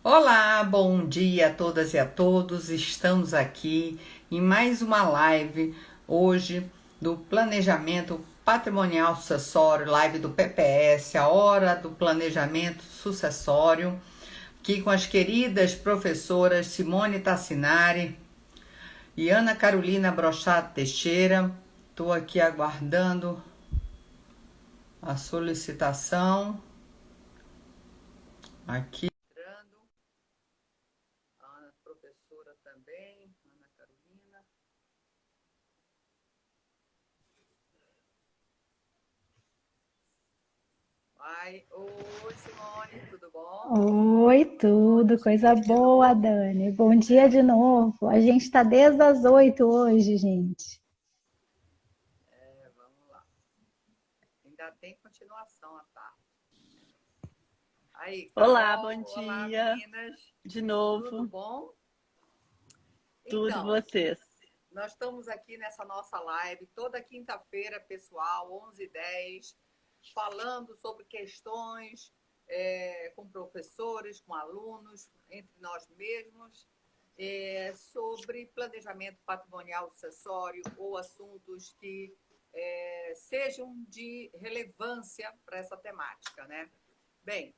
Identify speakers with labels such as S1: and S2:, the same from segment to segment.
S1: Olá, bom dia a todas e a todos. Estamos aqui em mais uma live hoje do Planejamento Patrimonial Sucessório, live do PPS, a hora do planejamento sucessório, aqui com as queridas professoras Simone Tassinari e Ana Carolina Brochato Teixeira. Estou aqui aguardando a solicitação. Aqui. A professora também, Ana Carolina. Oi, Simone, tudo bom?
S2: Oi,
S1: Bom
S2: tudo, coisa
S1: dia de
S2: boa,
S1: novo,
S2: Dani. Bom dia
S1: né?
S2: de novo. A gente está desde as 8 hoje, gente.
S1: Vamos lá. Ainda tem continuação à tarde. Aí,
S3: Olá, bom
S1: Carol, olá
S3: dia
S1: meninas,
S3: de
S1: tudo
S3: novo,
S1: bom?
S3: tudo
S1: Então,
S3: vocês.
S1: nós estamos aqui nessa nossa live toda quinta-feira, pessoal, 11h10, falando sobre questões com professores, com alunos, entre nós mesmos, sobre planejamento patrimonial sucessório ou assuntos que sejam de relevância para essa temática, né? Bem,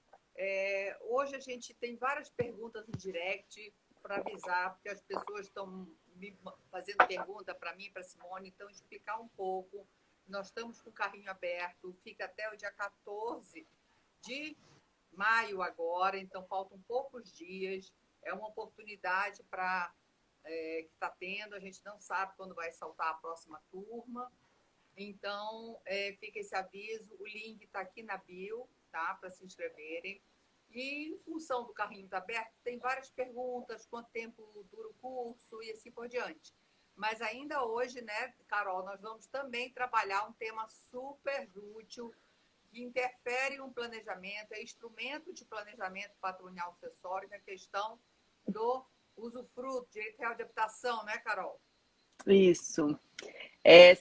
S1: hoje a gente tem várias perguntas no direct para avisar, porque as pessoas estão me fazendo pergunta para mim, para a Simone, então explicar um pouco. Nós estamos com o carrinho aberto, fica até o dia 14 de maio agora, então faltam poucos dias. É uma oportunidade para que está tendo, a gente não sabe quando vai saltar a próxima turma. Então, fica esse aviso, o link está aqui na bio, tá? Para se inscreverem. E em função do carrinho estar aberto, tem várias perguntas, quanto tempo dura o curso e assim por diante. Mas ainda hoje, né, Carol, nós vamos também trabalhar um tema super útil que interfere no planejamento, é instrumento de planejamento patrimonial sucessório na questão do usufruto, direito real de habitação, né, Carol?
S3: Isso.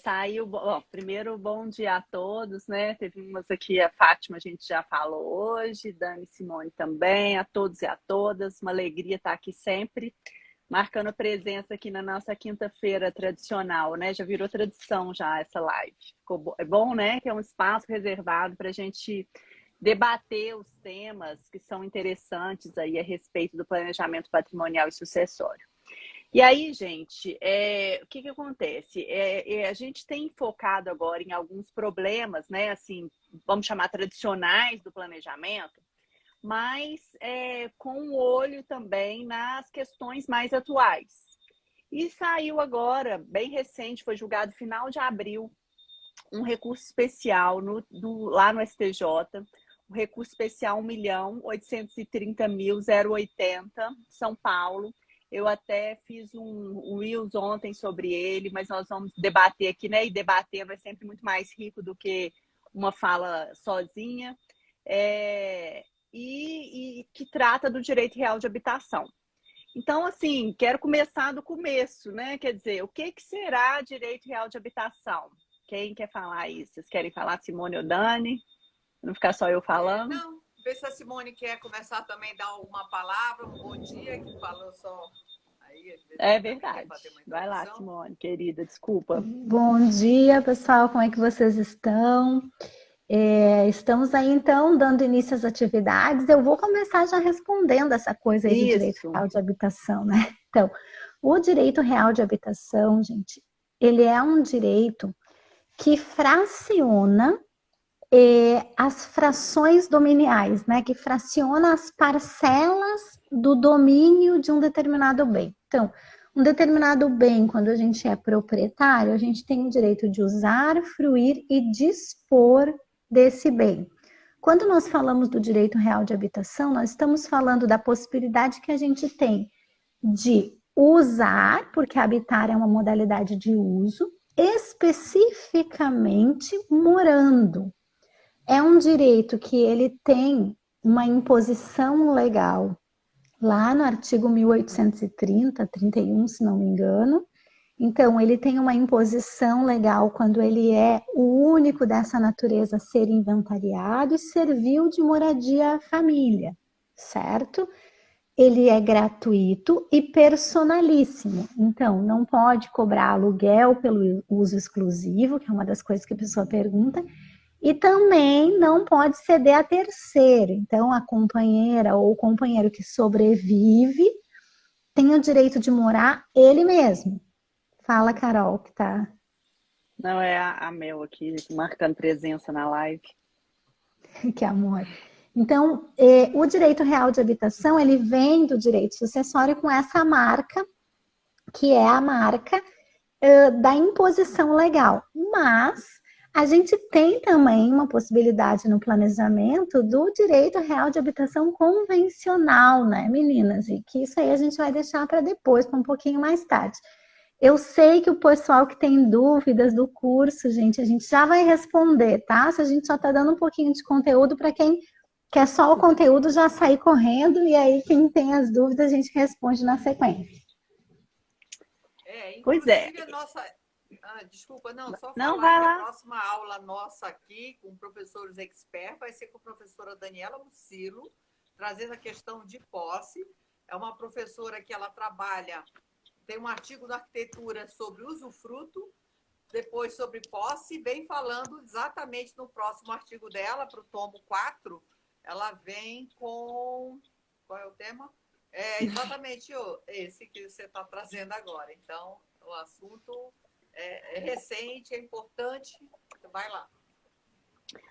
S3: Saiu, bom, primeiro, bom dia a todos, né? Teve umas aqui, a Fátima, a gente já falou hoje, Dani e Simone também, a todos e a todas, uma alegria estar aqui sempre, marcando a presença aqui na nossa quinta-feira tradicional, né? Já virou tradição já essa live. É bom, né? Que é um espaço reservado para a gente debater os temas que são interessantes aí a respeito do planejamento patrimonial e sucessório. E aí, gente, o que acontece? A gente tem focado agora em alguns problemas, né? Assim, vamos chamar tradicionais do planejamento, mas com o olho também nas questões mais atuais. E saiu agora, bem recente, foi julgado final de abril, um recurso especial lá no STJ, o recurso especial 1.830.080, São Paulo. Eu até fiz um Reels ontem sobre ele, mas nós vamos debater aqui, né? E debatendo é sempre muito mais rico do que uma fala sozinha. E que trata do direito real de habitação. Então, assim, quero começar do começo, né? Quer dizer, o que será direito real de habitação? Quem quer falar isso? Vocês querem falar, Simone ou Dani? Não ficar só eu falando?
S1: Não, vê se a Simone quer começar também, dar uma palavra, um bom dia, que falou só. Aí, às vezes,
S3: É
S1: ela também quer
S3: verdade.
S1: fazer uma
S3: Vai lá,
S1: introdução.
S3: Simone, querida, desculpa.
S2: Bom dia, pessoal. Como é que vocês estão? Estamos aí, então, dando início às atividades. Eu vou começar já respondendo essa coisa aí de direito
S3: Isso.
S2: real de habitação, né? Então, o direito real de habitação, gente, ele é um direito que fraciona as frações dominiais, né, que fraciona as parcelas do domínio de um determinado bem. Então, um determinado bem, quando a gente é proprietário, a gente tem o direito de usar, fruir e dispor desse bem. Quando nós falamos do direito real de habitação, nós estamos falando da possibilidade que a gente tem de usar, porque habitar é uma modalidade de uso, especificamente morando. É um direito que ele tem uma imposição legal lá no artigo 1830, 31, se não me engano. Então, ele tem uma imposição legal quando ele é o único dessa natureza a ser inventariado e serviu de moradia à família, certo? ele é gratuito e personalíssimo. Então, não pode cobrar aluguel pelo uso exclusivo, que é uma das coisas que a pessoa pergunta, e também não pode ceder a terceiro. Então, a companheira ou o companheiro que sobrevive tem o direito de morar ele mesmo. Fala, Carol, que tá.
S3: Não, é a Mel aqui, marcando presença na live.
S2: Que amor. Então, o direito real de habitação, ele vem do direito sucessório com essa marca, que é a marca da imposição legal. Mas a gente tem também uma possibilidade no planejamento do direito real de habitação convencional, né, meninas? E que isso aí a gente vai deixar para depois, para um pouquinho mais tarde. Eu sei que o pessoal que tem dúvidas do curso, gente, a gente já vai responder, tá? Se a gente só está dando um pouquinho de conteúdo para quem quer só o conteúdo já sair correndo, e aí quem tem as dúvidas a gente responde na sequência.
S3: Pois é.
S1: A nossa... desculpa, só
S3: não,
S1: falar
S3: vai
S1: que
S3: lá.
S1: A próxima aula nossa aqui, com professores experts, vai ser com a professora Daniela Mucilo, trazendo a questão de posse. É uma professora que ela trabalha, tem um artigo da arquitetura sobre usufruto, depois sobre posse, vem falando exatamente no próximo artigo dela, para o tomo 4, ela vem com... Qual é o tema? É exatamente esse que você está trazendo agora. Então, o assunto é recente, é importante. Vai lá.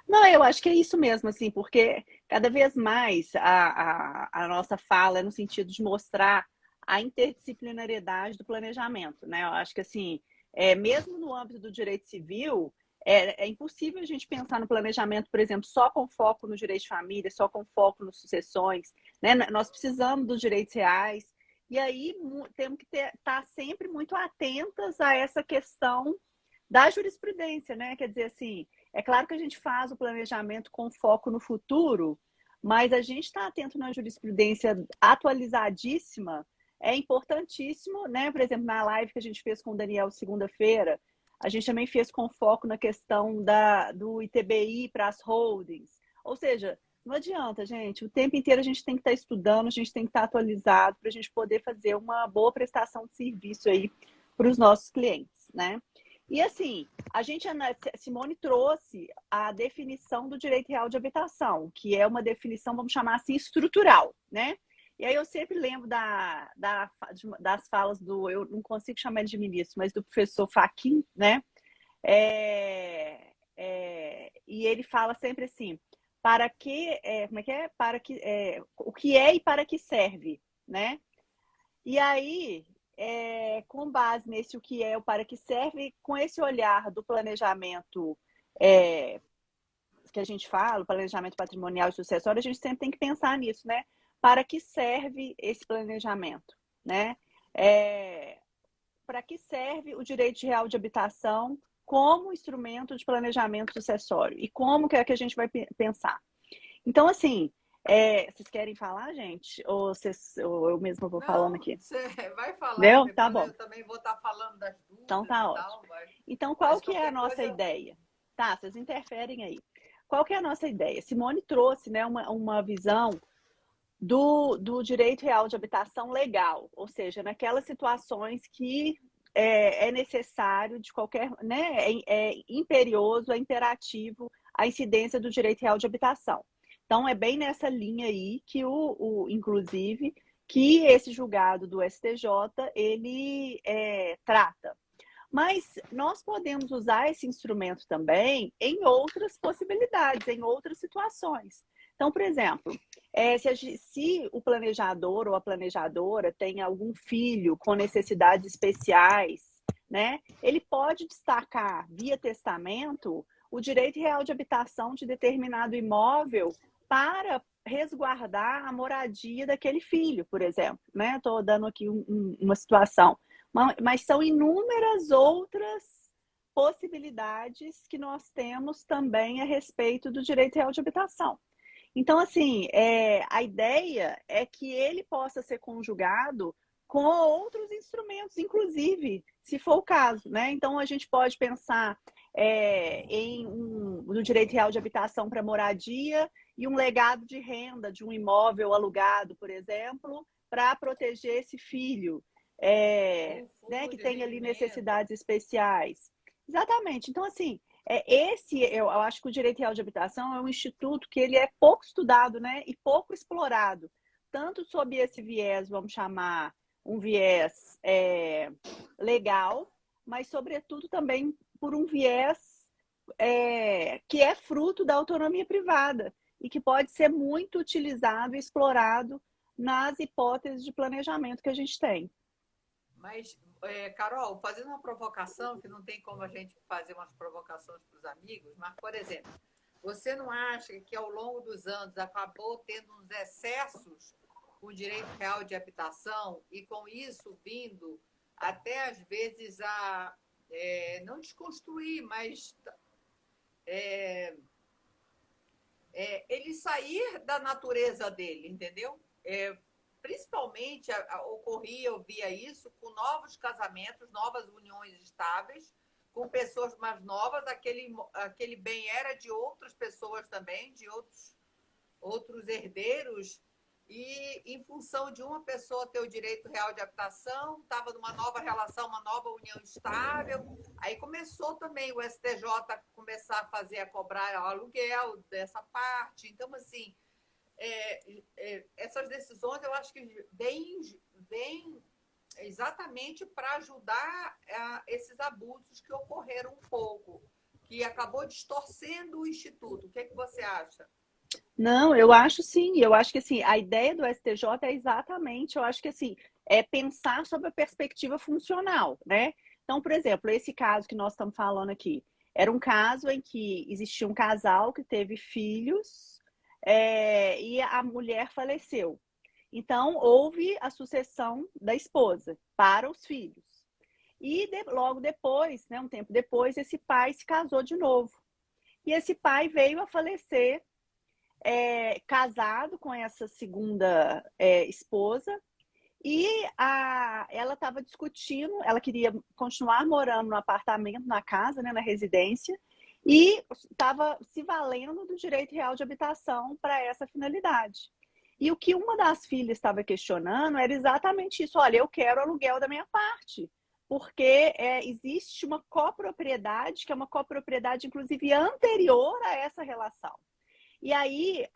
S3: Não, eu acho que é isso mesmo, assim, porque cada vez mais a nossa fala é no sentido de mostrar a interdisciplinariedade do planejamento, né? Eu acho que, assim, mesmo no âmbito do direito civil, é impossível a gente pensar no planejamento, por exemplo, só com foco no direito de família, só com foco nas sucessões, né? Nós precisamos dos direitos reais, e aí temos que estar sempre muito atentas a essa questão da jurisprudência, né? Quer dizer, assim, é claro que a gente faz o planejamento com foco no futuro, mas a gente está atento na jurisprudência atualizadíssima, é importantíssimo, né? Por exemplo, na live que a gente fez com o Daniel segunda-feira, a gente também fez com foco na questão do ITBI para as holdings. Ou seja, não adianta, gente, o tempo inteiro a gente tem que estar estudando, a gente tem que estar atualizado para a gente poder fazer uma boa prestação de serviço aí para os nossos clientes, né? E assim, a Simone trouxe a definição do direito real de habitação, que é uma definição, vamos chamar assim, estrutural, né? E aí eu sempre lembro das falas eu não consigo chamar ele de ministro, mas do professor Fachin, né? E ele fala sempre assim, para que, como é que é? Para que, o que é e para que serve, né? E aí, com base nesse o que é, o para que serve, com esse olhar do planejamento que a gente fala, o planejamento patrimonial e sucessório, a gente sempre tem que pensar nisso, né? Para que serve esse planejamento, né? Para que serve o direito real de habitação como instrumento de planejamento sucessório? E como que é que a gente vai pensar? Então, assim, vocês querem falar, gente? Ou eu mesma vou falando aqui?
S1: Você vai falar,
S3: Deu? Tá bom.
S1: Eu também vou estar falando das dúvidas.
S3: Então tá ótimo. Então, qual que é a nossa ideia? Tá, vocês interferem aí. Qual que é a nossa ideia? Simone trouxe, né, uma visão do direito real de habitação legal, ou seja, naquelas situações que é necessário de qualquer, né, é imperioso, é imperativo a incidência do direito real de habitação. Então, é bem nessa linha aí que, inclusive, que esse julgado do STJ, ele trata. Mas nós podemos usar esse instrumento também em outras possibilidades, em outras situações. Então, por exemplo, se o planejador ou a planejadora tem algum filho com necessidades especiais, né, ele pode destacar via testamento o direito real de habitação de determinado imóvel para resguardar a moradia daquele filho, por exemplo, né? Estou dando aqui uma situação. Mas são inúmeras outras possibilidades que nós temos também a respeito do direito real de habitação. Então, assim, a ideia é que ele possa ser conjugado com outros instrumentos, inclusive, se for o caso, né? Então, a gente pode pensar no direito real de habitação para moradia e um legado de renda de um imóvel alugado, por exemplo, para proteger esse filho, né, que tem ali necessidades especiais. Exatamente. Então, assim, eu acho que o Direito Real de Habitação é um instituto que ele é pouco estudado, né, e pouco explorado, tanto sob esse viés, vamos chamar, um viés legal, mas, sobretudo, também por um viés que é fruto da autonomia privada e que pode ser muito utilizado e explorado nas hipóteses de planejamento que a gente tem.
S1: Mas, Carol, fazendo uma provocação, que não tem como a gente fazer umas provocações para os amigos, mas, por exemplo, você não acha que ao longo dos anos acabou tendo uns excessos com o direito real de habitação e com isso vindo até às vezes a não desconstruir, mas ele sair da natureza dele, entendeu? Principalmente eu via isso com novos casamentos, novas uniões estáveis, com pessoas mais novas, aquele bem era de outras pessoas também, de outros herdeiros, e em função de uma pessoa ter o direito real de habitação, estava numa nova relação, uma nova união estável, aí começou também o STJ começar a cobrar o aluguel dessa parte. Então, assim, essas decisões eu acho que vêm exatamente para ajudar esses abusos que ocorreram um pouco, que acabou distorcendo o Instituto. O que é que você acha?
S3: Não, eu acho sim, eu acho que assim, a ideia do STJ é exatamente, eu acho que assim, pensar sobre a perspectiva funcional, né? Então, por exemplo, esse caso que nós estamos falando aqui, era um caso em que existia um casal que teve filhos, e a mulher faleceu. Então, houve a sucessão da esposa para os filhos. E logo depois, né, um tempo depois, esse pai se casou de novo. E esse pai veio a falecer casado com essa segunda esposa, e ela estava discutindo, ela queria continuar morando no apartamento, na casa, né, na residência, e estava se valendo do direito real de habitação para essa finalidade. E o que uma das filhas estava questionando era exatamente isso: olha, eu quero aluguel da minha parte, porque existe uma copropriedade, que é uma copropriedade, inclusive, anterior a essa relação. E aí,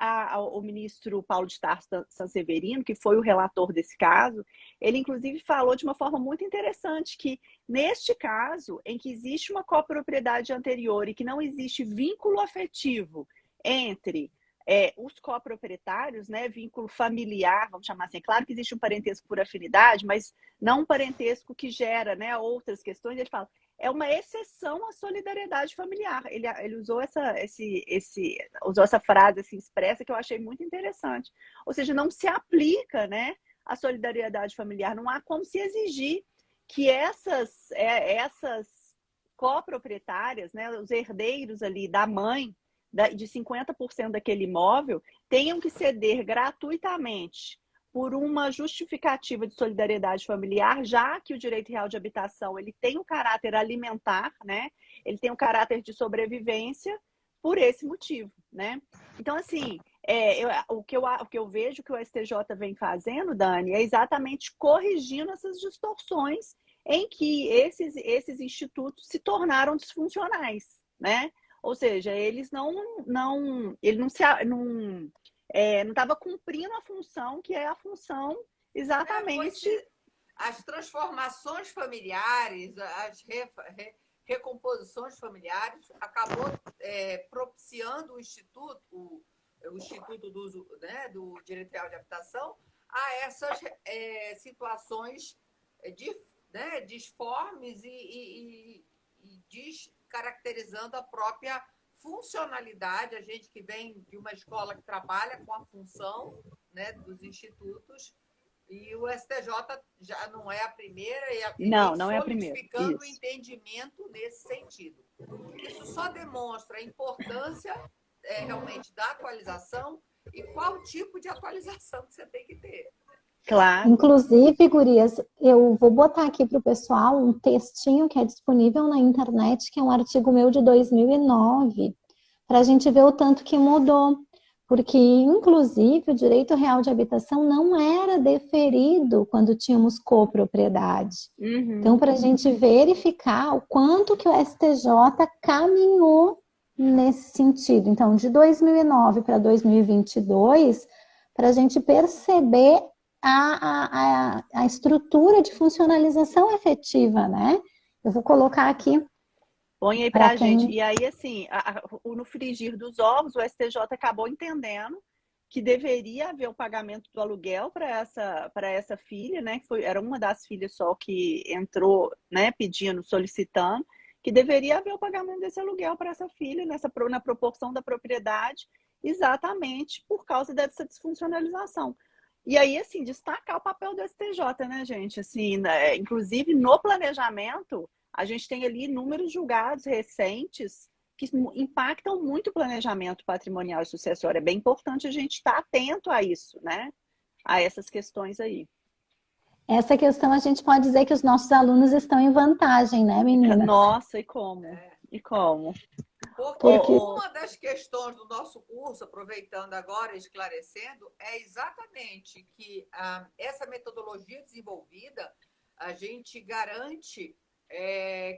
S3: o ministro Paulo de Tarso Sanseverino, que foi o relator desse caso, ele, inclusive, falou de uma forma muito interessante que, neste caso, em que existe uma copropriedade anterior e que não existe vínculo afetivo entre os coproprietários, né, vínculo familiar, vamos chamar assim, é claro que existe um parentesco por afinidade, mas não um parentesco que gera, né, outras questões. Ele fala, é uma exceção à solidariedade familiar. Ele usou usou essa frase assim, expressa, que eu achei muito interessante. Ou seja, não se aplica, né, a solidariedade familiar. Não há como se exigir que essas coproprietárias, né, os herdeiros ali da mãe, de 50% daquele imóvel, tenham que ceder gratuitamente por uma justificativa de solidariedade familiar, já que o direito real de habitação ele tem um caráter alimentar, né? Ele tem um caráter de sobrevivência por esse motivo, né? Então, assim, o que eu vejo que o STJ vem fazendo, Dani, é exatamente corrigindo essas distorções em que esses institutos se tornaram disfuncionais, né? Ou seja, ele não estava cumprindo a função que é a função exatamente.
S1: As transformações familiares, as recomposições familiares, acabou propiciando o Instituto do uso, né, do Direito Real de Habitação a essas situações disformes e descaracterizando a própria funcionalidade. A gente que vem de uma escola que trabalha com a função, né, dos institutos, e o STJ já não é a primeira,
S3: não é a primeira,
S1: solidificando o entendimento nesse sentido. Isso só demonstra a importância realmente da atualização e qual tipo de atualização que você tem que ter.
S3: Claro.
S2: Inclusive, gurias, eu vou botar aqui para o pessoal um textinho que é disponível na internet, que é um artigo meu de 2009, para a gente ver o tanto que mudou. porque, inclusive, o direito real de habitação não era deferido quando tínhamos copropriedade. Então, para a gente verificar o quanto que o STJ caminhou nesse sentido. Então, de 2009 para 2022, para a gente perceber a estrutura de funcionalização efetiva, né? Eu vou colocar aqui.
S3: Põe aí pra gente. E aí, assim, no frigir dos ovos, o STJ acabou entendendo que deveria haver o pagamento do aluguel para essa filha, né? Era uma das filhas só que entrou, né, pedindo, solicitando, que deveria haver o pagamento desse aluguel para essa filha, na proporção da propriedade, exatamente por causa dessa desfuncionalização. E aí, assim, destacar o papel do STJ, né, gente? Assim, né, inclusive no planejamento, a gente tem ali inúmeros julgados recentes que impactam muito o planejamento patrimonial e sucessório. É bem importante a gente estar atento a isso, né? A essas questões aí.
S2: Essa questão a gente pode dizer que os nossos alunos estão em vantagem, né, meninas?
S3: Nossa, e como? E como?
S1: Porque uma das questões do nosso curso, aproveitando agora e esclarecendo, é exatamente que essa metodologia desenvolvida, a gente garante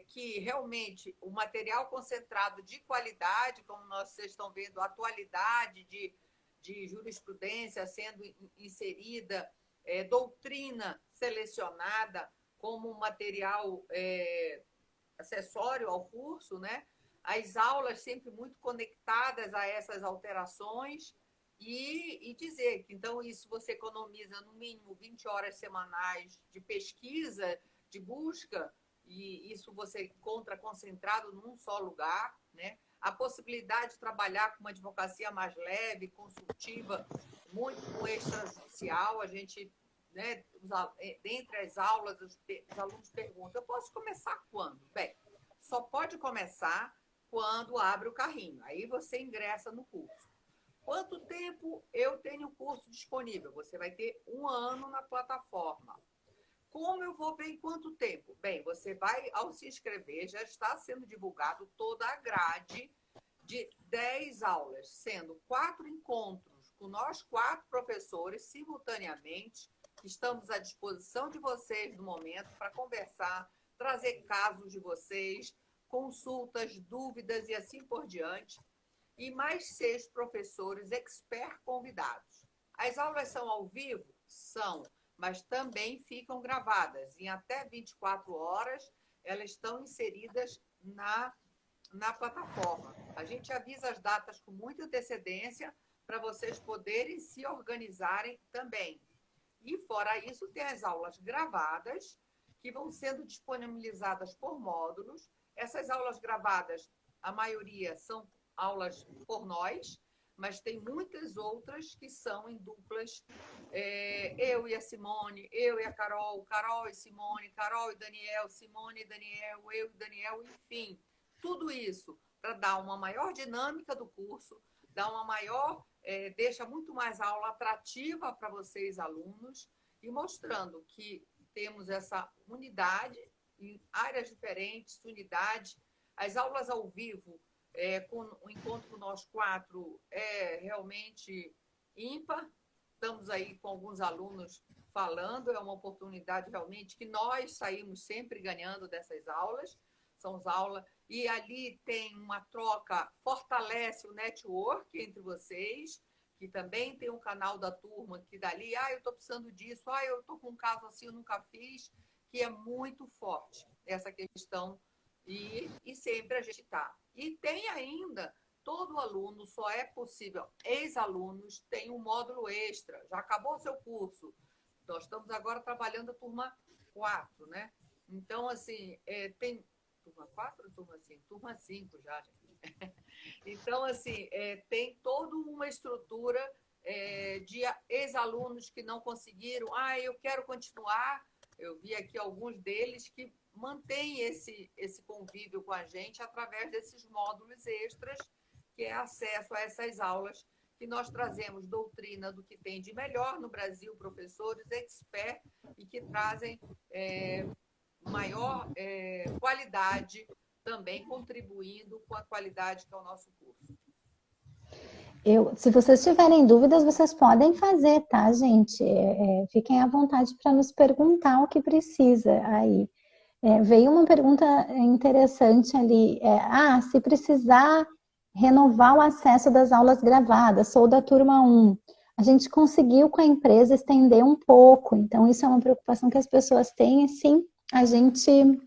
S1: que realmente o material concentrado de qualidade, como vocês estão vendo, a atualidade de jurisprudência sendo inserida, doutrina selecionada como material acessório ao curso, né? As aulas sempre muito conectadas a essas alterações e dizer que, então, isso você economiza no mínimo 20 horas semanais de pesquisa, de busca, e isso você encontra concentrado num só lugar, né? A possibilidade de trabalhar com uma advocacia mais leve, consultiva, muito com extrajudicial. A gente, né, dentre as aulas, os alunos perguntam, eu posso começar quando? Bem, só pode começar quando abre o carrinho. Aí você ingressa no curso. Quanto tempo eu tenho o curso disponível? Você vai ter 1 ano na plataforma. Como eu vou ver em quanto tempo? Bem, você vai, ao se inscrever, já está sendo divulgado toda a grade de 10 aulas, sendo 4 encontros com nós 4 professores simultaneamente. Estamos à disposição de vocês no momento para conversar, trazer casos de vocês, consultas, dúvidas e assim por diante. E mais 6 professores expert convidados. As aulas são ao vivo? São, mas também ficam gravadas. Em até 24 horas, elas estão inseridas na plataforma. A gente avisa as datas com muita antecedência para vocês poderem se organizarem também. E, fora isso, tem as aulas gravadas, que vão sendo disponibilizadas por módulos. Essas aulas gravadas, a maioria são aulas por nós, mas tem muitas outras que são em duplas. Eu e a Simone, eu e a Carol, Carol e Simone, Carol e Daniel, Simone e Daniel, eu e Daniel, enfim. Tudo isso para dar uma maior dinâmica do curso, dar uma maior, deixa muito mais a aula atrativa para vocês, alunos, e mostrando que temos essa unidade em áreas diferentes, unidade. As aulas ao vivo, com o encontro com nós 4, é realmente ímpar. Estamos aí com alguns alunos falando, é uma oportunidade realmente que nós saímos sempre ganhando dessas aulas. São as aulas, e ali tem uma troca, fortalece o network entre vocês, que também tem um canal da turma que dali, eu estou precisando disso, eu estou com um caso assim, eu nunca fiz, que é muito forte essa questão, e sempre a gente está. E tem ainda, todo aluno, só é possível, ex-alunos, tem um módulo extra, já acabou o seu curso, nós estamos agora trabalhando a turma 4, né? Então, assim, tem turma 4 ou turma 5? Turma 5 já, gente. Então, assim, tem toda uma estrutura de ex-alunos que não conseguiram. Eu quero continuar. Eu vi aqui alguns deles que mantêm esse convívio com a gente através desses módulos extras, que é acesso a essas aulas que nós trazemos doutrina do que tem de melhor no Brasil, professores expert, e que trazem maior qualidade, também contribuindo com a qualidade que é o nosso curso.
S2: Se vocês tiverem dúvidas, vocês podem fazer, tá, gente? Fiquem à vontade para nos perguntar o que precisa aí. Veio uma pergunta interessante ali. Se precisar renovar o acesso das aulas gravadas, sou da turma 1. A gente conseguiu com a empresa estender um pouco, então isso é uma preocupação que as pessoas têm, e sim, a gente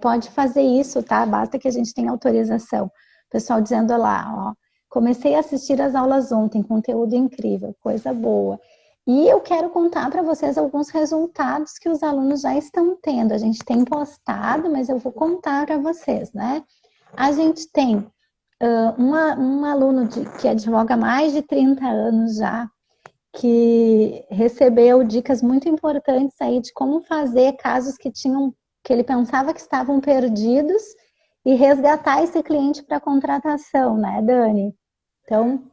S2: pode fazer isso, tá? Basta que a gente tenha autorização. O pessoal dizendo lá, ó, comecei a assistir as aulas ontem, conteúdo incrível, coisa boa. E eu quero contar para vocês alguns resultados que os alunos já estão tendo. A gente tem postado, mas eu vou contar para vocês, né? A gente tem um aluno que advoga há mais de 30 anos já, que recebeu dicas muito importantes aí de como fazer casos que ele pensava que estavam perdidos e resgatar esse cliente para contratação, né, Dani? Então,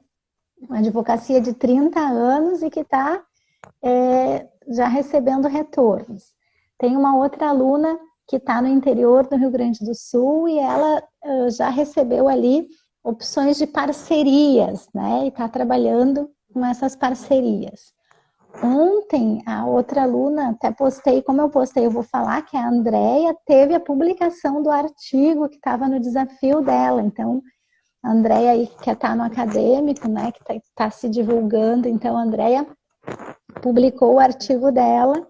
S2: uma advocacia de 30 anos e que está já recebendo retornos. Tem uma outra aluna que está no interior do Rio Grande do Sul e ela já recebeu ali opções de parcerias, né? E está trabalhando com essas parcerias. Ontem, a outra aluna, até postei, como eu postei, eu vou falar que a Andrea teve a publicação do artigo que estava no desafio dela. Então, a Andrea aí que está no acadêmico, né, que está se divulgando. Então, a Andrea publicou o artigo dela.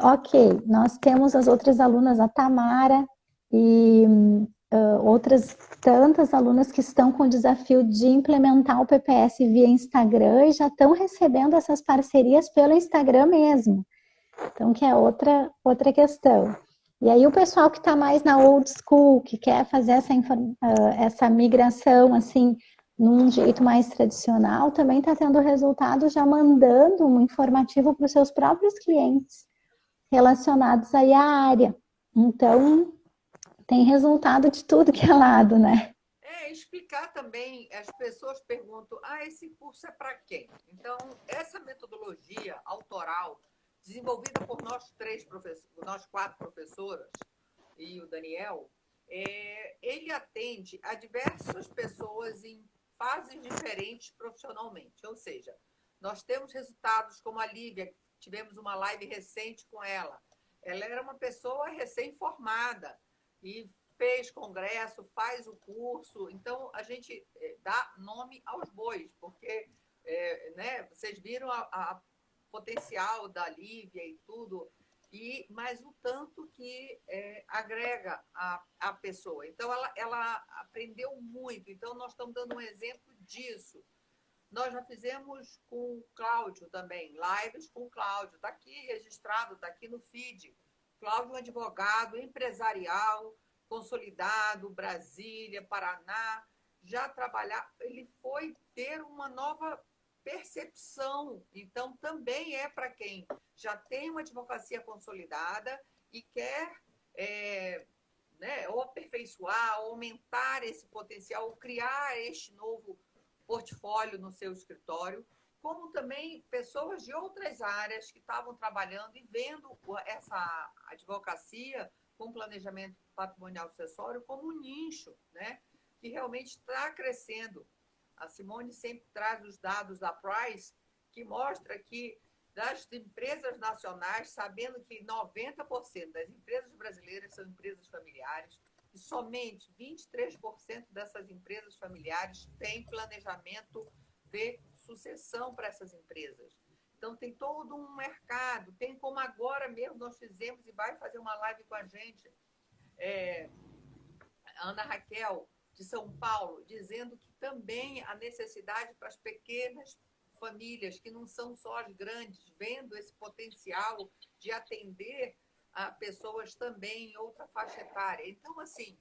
S2: Ok, nós temos as outras alunas, a Tamara e outras tantas alunas que estão com o desafio de implementar o PPS via Instagram e já estão recebendo essas parcerias pelo Instagram mesmo. Então, que é outra questão. E aí o pessoal que está mais na old school, que quer fazer essa migração, assim, num jeito mais tradicional, também está tendo resultado já mandando um informativo para os seus próprios clientes relacionados aí à área. Então, tem resultado de tudo que é lado, né?
S1: Explicar também, as pessoas perguntam, esse curso é para quem? Então, essa metodologia autoral, desenvolvida por nós 4 professoras e o Daniel, ele atende a diversas pessoas em fases diferentes profissionalmente. Ou seja, nós temos resultados como a Lívia, tivemos uma live recente com ela. Ela era uma pessoa recém-formada e fez congresso, faz o curso. Então, a gente dá nome aos bois, porque né, vocês viram a potencial da Lívia e tudo, mas o tanto que agrega a pessoa. Então, ela aprendeu muito. Então, nós estamos dando um exemplo disso. Nós já fizemos com o Cláudio também, lives com o Cláudio. Está aqui registrado, está aqui no feed. Cláudio é um advogado empresarial, consolidado, Brasília, Paraná, já trabalhar. Ele foi ter uma nova percepção. Então, também é para quem já tem uma advocacia consolidada e quer né, ou aperfeiçoar, ou aumentar esse potencial, ou criar este novo portfólio no seu escritório, como também pessoas de outras áreas que estavam trabalhando e vendo essa advocacia com planejamento patrimonial sucessório como um nicho, né, que realmente está crescendo. A Simone sempre traz os dados da Price, que mostra que das empresas nacionais, sabendo que 90% das empresas brasileiras são empresas familiares, e somente 23% dessas empresas familiares têm planejamento de sucessão para essas empresas. Então, tem todo um mercado, tem como agora mesmo nós fizemos e vai fazer uma live com a gente, a Ana Raquel, de São Paulo, dizendo que também a necessidade para as pequenas famílias, que não são só as grandes, vendo esse potencial de atender a pessoas também em outra faixa etária. Então, assim,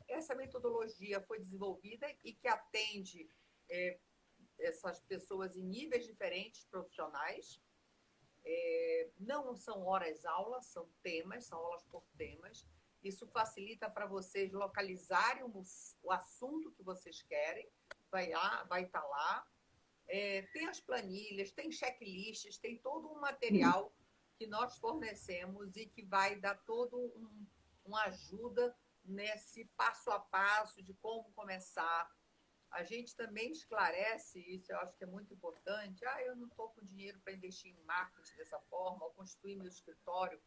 S1: essa metodologia foi desenvolvida e que atende essas pessoas em níveis diferentes profissionais. Não são horas-aulas, são temas, são aulas por temas. Isso facilita para vocês localizarem o assunto que vocês querem, vai estar lá. Tem as planilhas, tem checklists, tem todo um material que nós fornecemos e que vai dar todo uma ajuda nesse passo a passo de como começar a gente também esclarece, isso eu acho que é muito importante, eu não estou com dinheiro para investir em marketing dessa forma, ou construir meu escritório.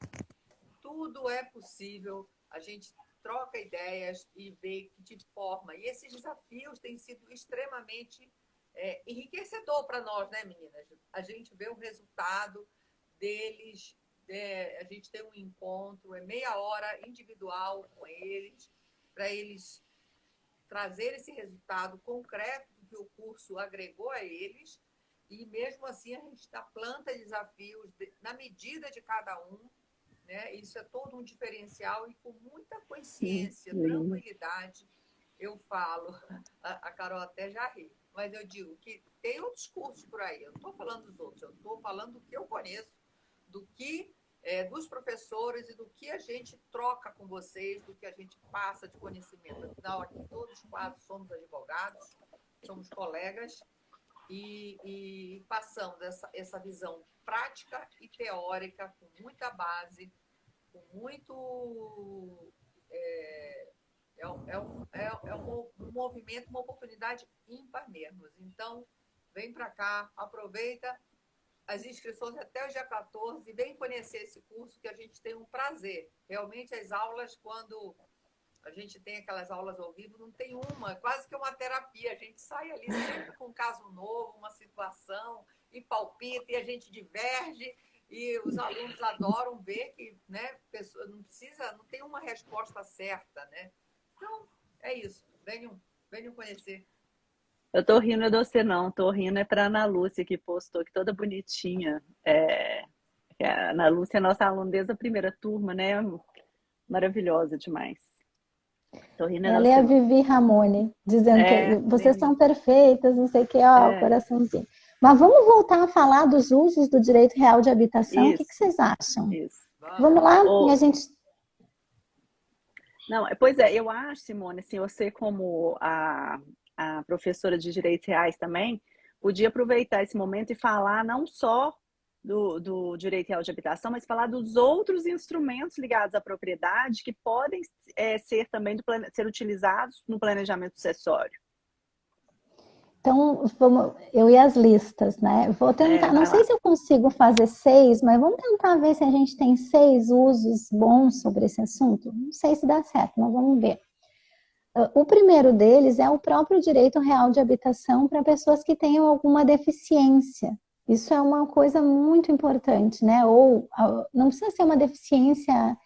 S1: Tudo é possível, a gente troca ideias e vê de que forma. E esses desafios têm sido extremamente enriquecedor para nós, né, meninas? A gente vê o resultado deles, a gente tem um encontro, meia hora individual com eles, para eles trazer esse resultado concreto que o curso agregou a eles, e mesmo assim a gente planta desafios na medida de cada um, né? Isso é todo um diferencial e com muita consciência, tranquilidade. Eu falo, a Carol até já ri, mas eu digo que tem outros cursos por aí, eu não estou falando dos outros, eu estou falando do que eu conheço, do que dos professores e do que a gente troca com vocês, do que a gente passa de conhecimento. Afinal, aqui todos quase somos advogados, somos colegas e passamos essa visão prática e teórica com muita base, com muito... um movimento, uma oportunidade ímpar mesmo. Então, vem para cá, aproveita as inscrições até o dia 14 e vem conhecer esse curso que a gente tem um prazer. Realmente, as aulas, quando a gente tem aquelas aulas ao vivo, não tem uma, quase que uma terapia. A gente sai ali sempre com um caso novo, uma situação, e palpita, e a gente diverge, e os alunos adoram ver que, né, pessoa não tem uma resposta certa, né? Então, é isso. Venham conhecer.
S3: Eu tô rindo de você não, tô rindo é pra Ana Lúcia que postou, que toda bonitinha. A Ana Lúcia é nossa aluna desde a primeira turma, né? Maravilhosa demais. Tô rindo de
S2: Ela é
S3: você
S2: a
S3: não.
S2: Vivi Ramone, dizendo que vocês
S3: Linda.
S2: são perfeitas, não sei o que, ó, coraçãozinho. Mas vamos voltar a falar dos usos do direito real de habitação, o que
S3: Isso,
S2: vocês acham?
S3: isso.
S2: Vamos lá? E a gente...
S3: Não, pois é, eu acho, Simone, assim, você como a professora de Direitos Reais também, podia aproveitar esse momento e falar não só do direito real de habitação, mas falar dos outros instrumentos ligados à propriedade que podem ser também ser utilizados no planejamento sucessório.
S2: Então, eu e as listas, né? Vou tentar, não sei se eu consigo fazer 6, mas vamos tentar ver se a gente tem 6 usos bons sobre esse assunto. Não sei se dá certo, mas vamos ver. O primeiro deles é o próprio direito real de habitação para pessoas que tenham alguma deficiência. Isso é uma coisa muito importante, né? Ou não precisa ser uma deficiência,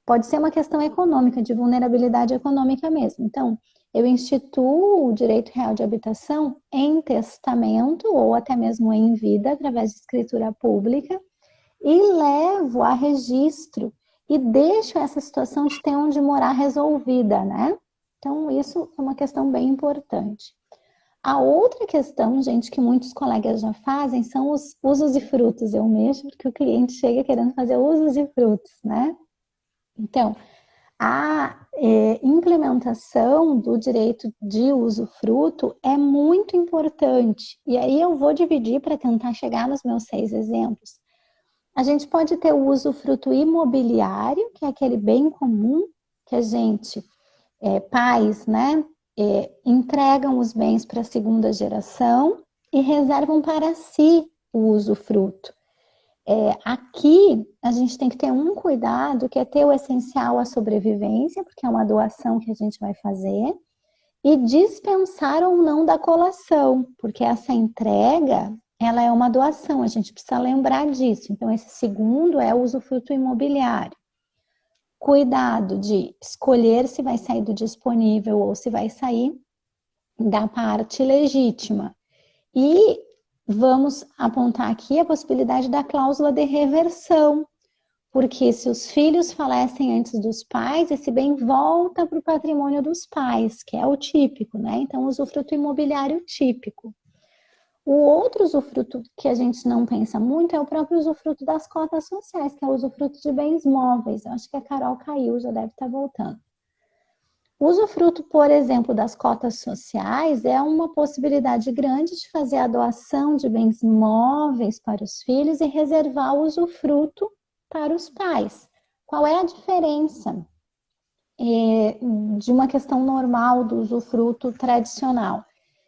S2: pode ser uma questão econômica, de vulnerabilidade econômica mesmo. Então, eu instituo o direito real de habitação em testamento ou até mesmo em vida, através de escritura pública, e levo a registro e deixo essa situação de ter onde morar resolvida, né? Então, isso é uma questão bem importante. A outra questão, gente, que muitos colegas já fazem são os usos e frutos. Eu mexo porque o cliente chega querendo fazer usos e frutos, né? Então, a implementação do direito de usufruto é muito importante. E aí eu vou dividir para tentar chegar nos meus 6 exemplos. A gente pode ter o usufruto imobiliário, que é aquele bem comum que a gente, pais, né, entregam os bens para a segunda geração e reservam para si o usufruto. Aqui a gente tem que ter um cuidado, que é ter o essencial à sobrevivência, porque é uma doação que a gente vai fazer, e dispensar ou não da colação, porque essa entrega, ela é uma doação, a gente precisa lembrar disso. Então, esse segundo é o usufruto imobiliário. Cuidado de escolher se vai sair do disponível ou se vai sair da parte legítima. E vamos apontar aqui a possibilidade da cláusula de reversão, porque se os filhos falecem antes dos pais, esse bem volta para o patrimônio dos pais, que é o típico, né? Então, o usufruto imobiliário típico. O outro usufruto que a gente não pensa muito é o próprio usufruto das cotas sociais, que é o usufruto de bens móveis. Eu acho que a Carol caiu, já deve estar voltando. O usufruto, por exemplo, das cotas sociais é uma possibilidade grande de fazer a doação de bens móveis para os filhos e reservar o usufruto para os pais. Qual é a diferença de uma questão normal do usufruto tradicional?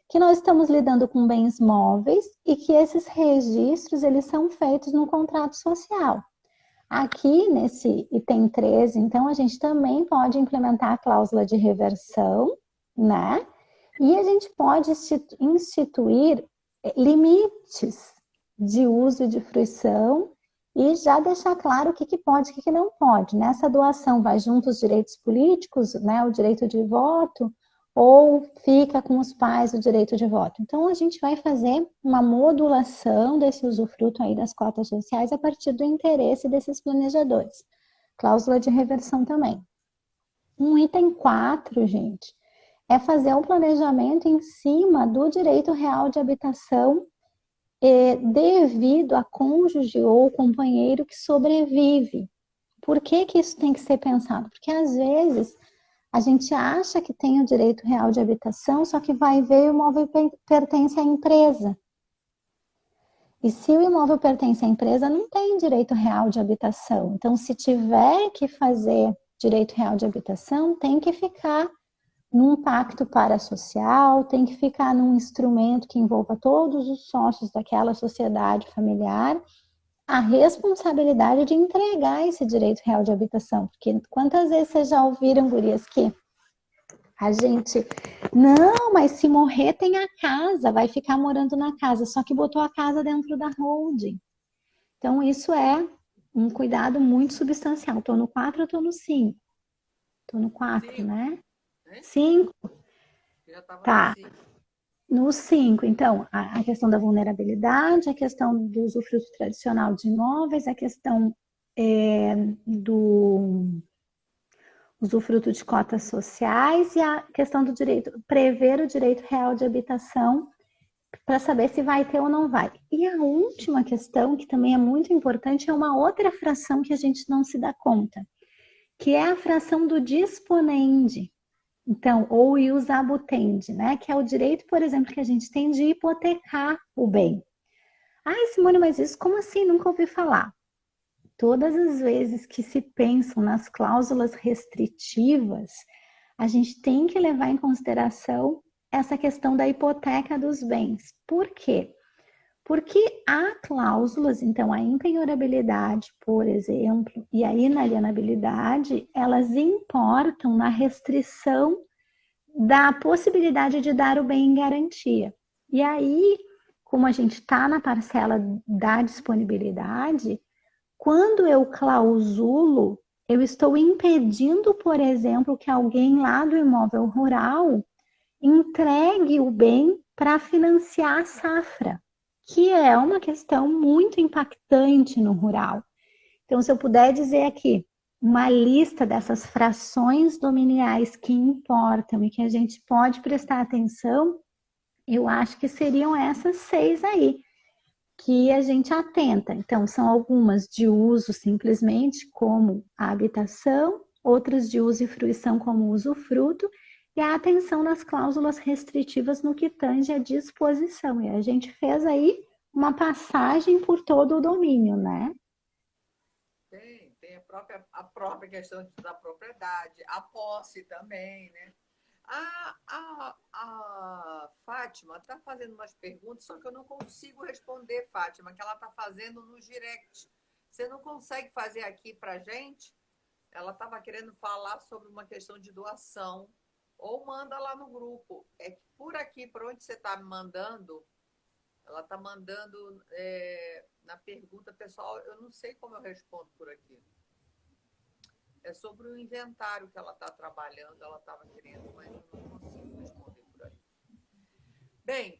S2: que nós estamos lidando com bens móveis e que esses registros, eles são feitos no contrato social. Aqui, nesse item 13, então, a gente também pode implementar a cláusula de reversão, né? E a gente pode instituir limites de uso e de fruição e já deixar claro o que pode e o que não pode. Nessa doação vai junto os direitos políticos, né, o direito de voto, ou fica com os pais o direito de voto. Então, a gente vai fazer uma modulação desse usufruto aí das cotas sociais a partir do interesse desses planejadores. Cláusula de reversão também. Um item 4, gente, é fazer um planejamento em cima do direito real de habitação devido a cônjuge ou companheiro que sobrevive. Por que que isso tem que ser pensado? Porque às vezes a gente acha que tem o direito real de habitação, só que vai ver o imóvel pertence à empresa. E se o imóvel pertence à empresa, não tem direito real de habitação. Então, se tiver que fazer direito real de habitação, tem que ficar num pacto parasocial, tem que ficar num instrumento que envolva todos os sócios daquela sociedade familiar, a responsabilidade de entregar esse direito real de habitação. Porque quantas vezes vocês já ouviram, gurias, que a gente, não, mas se morrer tem a casa, vai ficar morando na casa, só que botou a casa dentro da holding. Então, isso é um cuidado muito substancial. Estou no 4, eu estou no 5. Estou no 4, né? 5.
S1: Já estava
S2: Tá.
S1: no 5.
S2: No 5, então, a questão da vulnerabilidade, a questão do usufruto tradicional de imóveis, a questão do usufruto de cotas sociais e a questão do direito, prever o direito real de habitação para saber se vai ter ou não vai. E a última questão, que também é muito importante, é uma outra fração que a gente não se dá conta, que é a fração do disponendi. Então, ou ius abutendi, né? Que é o direito, por exemplo, que a gente tem de hipotecar o bem. Ai, Simone, mas isso como assim? Nunca ouvi falar. Todas as vezes que se pensam nas cláusulas restritivas, a gente tem que levar em consideração essa questão da hipoteca dos bens. Por quê? Porque há cláusulas, então a impenhorabilidade, por exemplo, e a inalienabilidade, elas importam na restrição da possibilidade de dar o bem em garantia. E aí, como a gente está na parcela da disponibilidade, quando eu clausulo, eu estou impedindo, por exemplo, que alguém lá do imóvel rural entregue o bem para financiar a safra, que é uma questão muito impactante no rural. Então, se eu puder dizer aqui uma lista dessas frações dominiais que importam e que a gente pode prestar atenção, eu acho que seriam essas 6 aí, que a gente atenta. Então, são algumas de uso simplesmente, como a habitação, outras de uso e fruição, como usufruto, e a atenção nas cláusulas restritivas no que tange à disposição. E a gente fez aí uma passagem por todo o domínio, né?
S1: Tem a própria questão da propriedade, a posse também, né? A Fátima está fazendo umas perguntas, só que eu não consigo responder, Fátima, que ela está fazendo no direct. Você não consegue fazer aqui para gente? Ela estava querendo falar sobre uma questão de doação. Ou manda lá no grupo. É que por aqui, por onde você está me mandando, ela está mandando na pergunta, pessoal, eu não sei como eu respondo por aqui. É sobre o inventário que ela está trabalhando, ela estava querendo, mas eu não consigo responder por aí. Bem,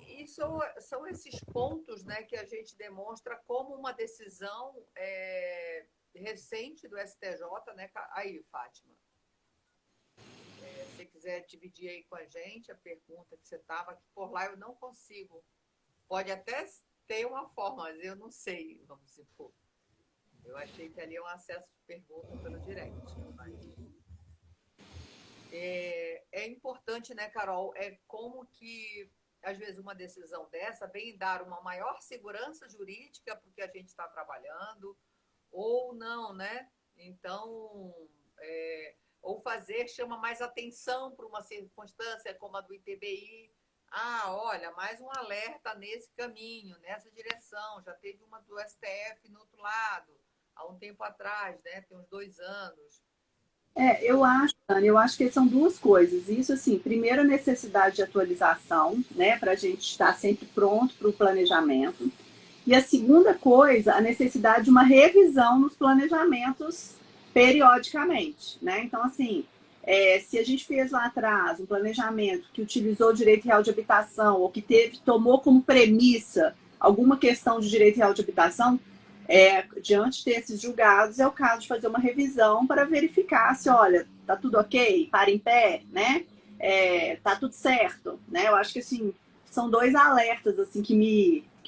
S1: e são esses pontos, né, que a gente demonstra como uma decisão recente do STJ, né? Aí, Fátima, se você quiser dividir aí com a gente a pergunta que você estava, que por lá eu não consigo. Pode até ter uma forma, mas eu não sei, vamos supor. Eu achei que ali é um acesso de pergunta pelo direct. Mas é importante, né, Carol? É como que, às vezes, uma decisão dessa vem dar uma maior segurança jurídica para o que a gente está trabalhando, ou não, né? Então, ou fazer chama mais atenção para uma circunstância como a do ITBI. Ah, olha, mais um alerta nesse caminho, nessa direção. Já teve uma do STF no outro lado, há um tempo atrás, né? Tem uns 2 anos.
S3: Eu acho, Dani, eu acho que são duas coisas. Isso, assim, primeiro a necessidade de atualização, né, para a gente estar sempre pronto para o planejamento. E a segunda coisa, a necessidade de uma revisão nos planejamentos periodicamente, né? Então, assim, se a gente fez lá atrás um planejamento que utilizou o direito real de habitação ou que tomou como premissa alguma questão de direito real de habitação, diante desses julgados, é o caso de fazer uma revisão para verificar se, olha, tá tudo ok, para em pé, né? Tá tudo certo, né? Eu acho que, assim, são dois alertas, assim, que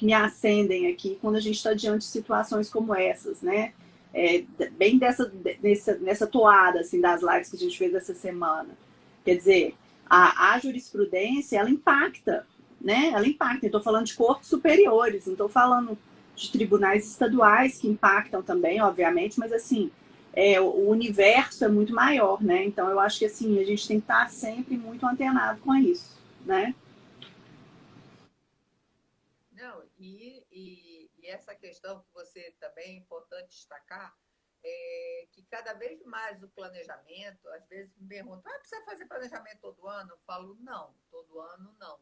S3: me acendem aqui quando a gente está diante de situações como essas, né? Bem nessa toada, assim, das lives que a gente fez essa semana. Quer dizer, a jurisprudência, ela impacta, né? Ela impacta. Eu estou falando de cortes superiores, não estou falando de tribunais estaduais que impactam também, obviamente, mas assim, o universo é muito maior, né? Então eu acho que assim, a gente tem que estar sempre muito antenado com isso, né?
S1: Não, e essa questão que você também é importante destacar, que cada vez mais o planejamento, às vezes me perguntam, precisa fazer planejamento todo ano? Eu falo, não, todo ano não.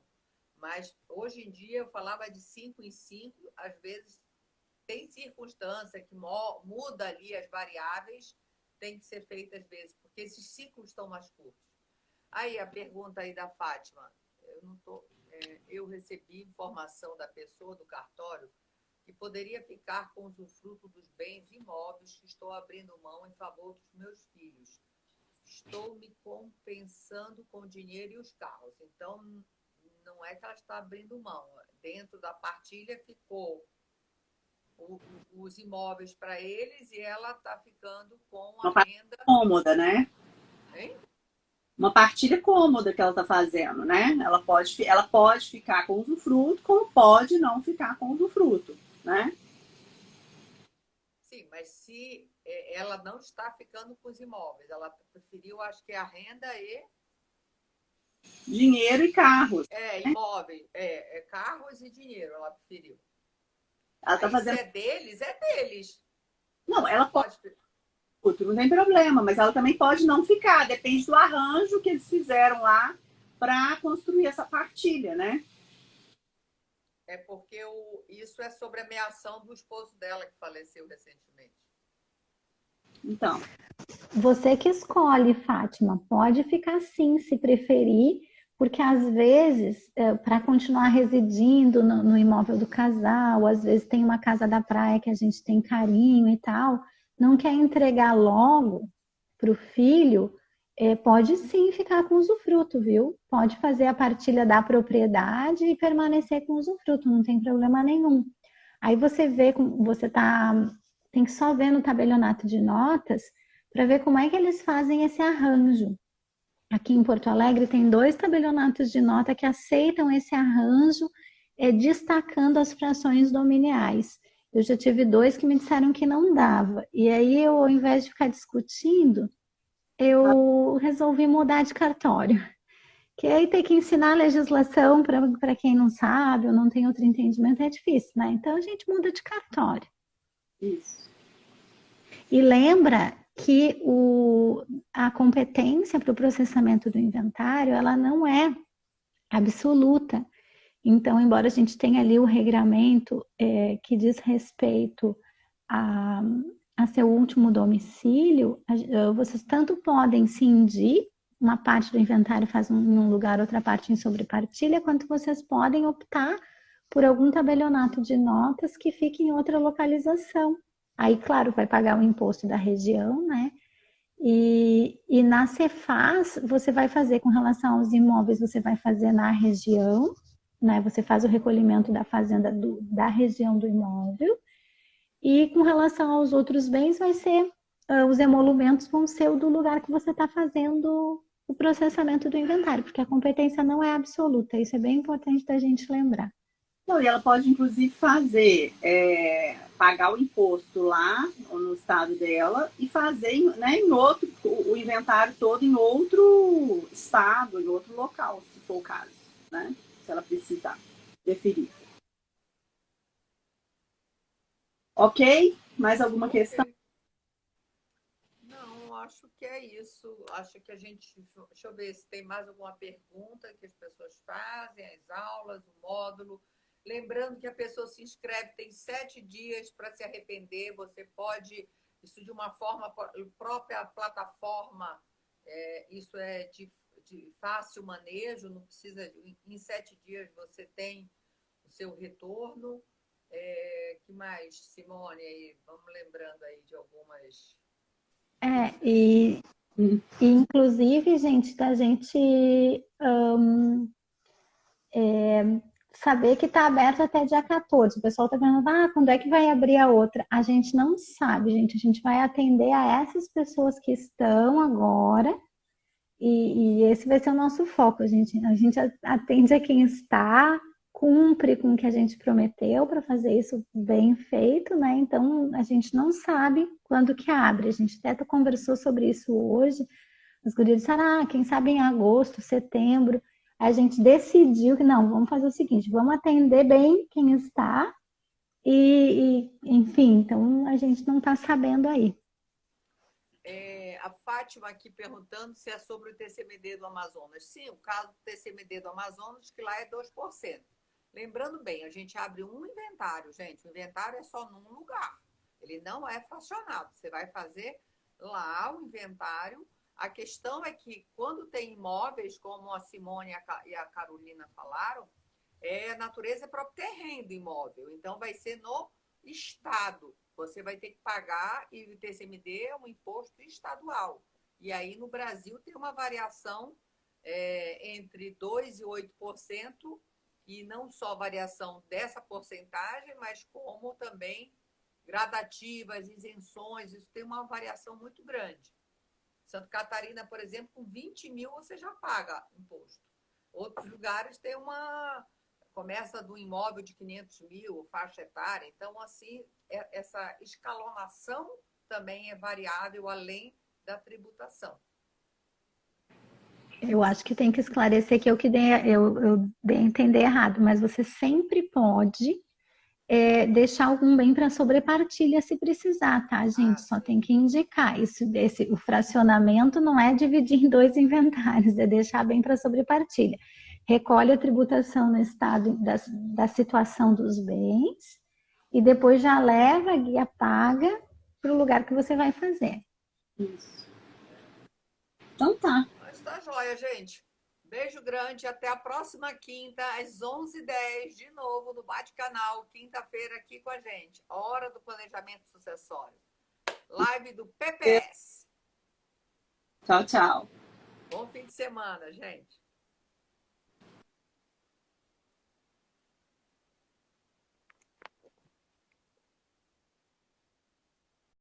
S1: Mas hoje em dia eu falava de 5 em 5, às vezes tem circunstância que muda ali as variáveis, tem que ser feita às vezes, porque esses ciclos estão mais curtos. Aí a pergunta aí da Fátima, eu recebi informação da pessoa do cartório que poderia ficar com usufruto dos bens imóveis que estou abrindo mão em favor dos meus filhos. Estou me compensando com o dinheiro e os carros. Então, não é que ela está abrindo mão. Dentro da partilha ficou os imóveis para eles e ela está ficando com a renda
S3: cômoda, né?
S1: Hein?
S3: Uma partilha cômoda que ela está fazendo, né? Ela pode ficar com usufruto, como pode não ficar com usufruto, né?
S1: Sim, mas se ela não está ficando com os imóveis, ela preferiu, acho que a renda e
S3: dinheiro e carros.
S1: Imóveis, carros e dinheiro, ela preferiu.
S3: Ela está fazendo.
S1: Se é deles.
S3: Não, ela pode. Não tem problema, mas ela também pode não ficar, depende do arranjo que eles fizeram lá para construir essa partilha, né?
S1: É porque isso é sobre a ameação do esposo dela que faleceu recentemente.
S2: Então. Você que escolhe, Fátima, pode ficar sim, se preferir, porque às vezes, para continuar residindo no imóvel do casal, às vezes tem uma casa da praia que a gente tem carinho e tal, não quer entregar logo para o filho, pode sim ficar com usufruto, viu? Pode fazer a partilha da propriedade e permanecer com usufruto, não tem problema nenhum. Aí você vê, tem que só ver no tabelionato de notas para ver como é que eles fazem esse arranjo. Aqui em Porto Alegre tem 2 tabelionatos de nota que aceitam esse arranjo, destacando as frações dominiais. Eu já tive 2 que me disseram que não dava. E aí, ao invés de ficar discutindo, eu resolvi mudar de cartório. Que aí tem que ensinar a legislação para quem não sabe ou não tem outro entendimento, é difícil, né? Então a gente muda de cartório.
S3: Isso.
S2: E lembra que a competência para o processamento do inventário, ela não é absoluta. Então, embora a gente tenha ali o regramento que diz respeito a seu último domicílio, vocês tanto podem cindir, uma parte do inventário faz em um lugar, outra parte em sobrepartilha, quanto vocês podem optar por algum tabelionato de notas que fique em outra localização. Aí, claro, vai pagar o imposto da região, né? E na Cefaz, você vai fazer com relação aos imóveis, você vai fazer na região, né? Você faz o recolhimento da fazenda da região do imóvel. E com relação aos outros bens, vai ser, os emolumentos vão ser o do lugar que você está fazendo o processamento do inventário, porque a competência não é absoluta, isso é bem importante da gente lembrar.
S3: Não, e ela pode, inclusive, fazer pagar o imposto lá no estado dela e fazer, né, em outro, o inventário todo em outro estado, em outro local, se for o caso, né? Se ela precisar deferir. Ok? Mais alguma questão?
S1: Ok. Não, acho que é isso. Acho que a gente. Deixa eu ver se tem mais alguma pergunta que as pessoas fazem, as aulas, o módulo. Lembrando que a pessoa se inscreve, tem 7 dias para se arrepender. Você pode, isso de uma forma, própria plataforma, isso é de fácil manejo, não precisa. Em 7 dias você tem o seu retorno. Que mais, Simone? Aí, vamos lembrando aí de algumas.
S2: É, e inclusive, gente, da gente saber que está aberto até dia 14. O pessoal está perguntando, quando é que vai abrir a outra? A gente não sabe, gente. A gente vai atender a essas pessoas que estão agora e esse vai ser o nosso foco. A gente atende a quem está, cumpre com o que a gente prometeu para fazer isso bem feito, né? Então, a gente não sabe quando que abre. A gente até conversou sobre isso hoje. Os gurias disseram, quem sabe em agosto, setembro. A gente decidiu que não, vamos fazer o seguinte, vamos atender bem quem está enfim, então a gente não está sabendo aí.
S1: A Fátima aqui perguntando se é sobre o TCMD do Amazonas. Sim, o caso do TCMD do Amazonas, que lá é 2%. Lembrando bem, a gente abre um inventário, gente. O inventário é só num lugar. Ele não é fracionado. Você vai fazer lá o inventário. A questão é que quando tem imóveis, como a Simone e a Carolina falaram, a natureza é próprio terreno do imóvel. Então, vai ser no estado. Você vai ter que pagar, e o TCMD é um imposto estadual. E aí, no Brasil, tem uma variação entre 2% e 8%, e não só variação dessa porcentagem, mas como também gradativas, isenções, isso tem uma variação muito grande. Santa Catarina, por exemplo, com 20 mil você já paga imposto. Outros lugares tem começa do imóvel de 500 mil, faixa etária. Então, assim, essa escalonação também é variável além da tributação.
S2: Eu acho que tem que esclarecer que eu dei a entender errado, mas você sempre pode deixar algum bem para sobrepartilha se precisar, tá, gente? Só tem que indicar. O fracionamento não é dividir em 2 inventários, é deixar bem para sobrepartilha. Recolhe a tributação no estado da situação dos bens e depois já leva a guia paga para o lugar que você vai fazer.
S3: Isso. Então tá.
S1: Mas tá joia, gente. Beijo grande, até a próxima quinta, às 11h10, de novo, no Bate Canal, quinta-feira aqui com a gente. Hora do planejamento sucessório. Live do PPS.
S3: Tchau, tchau.
S1: Bom fim de semana, gente.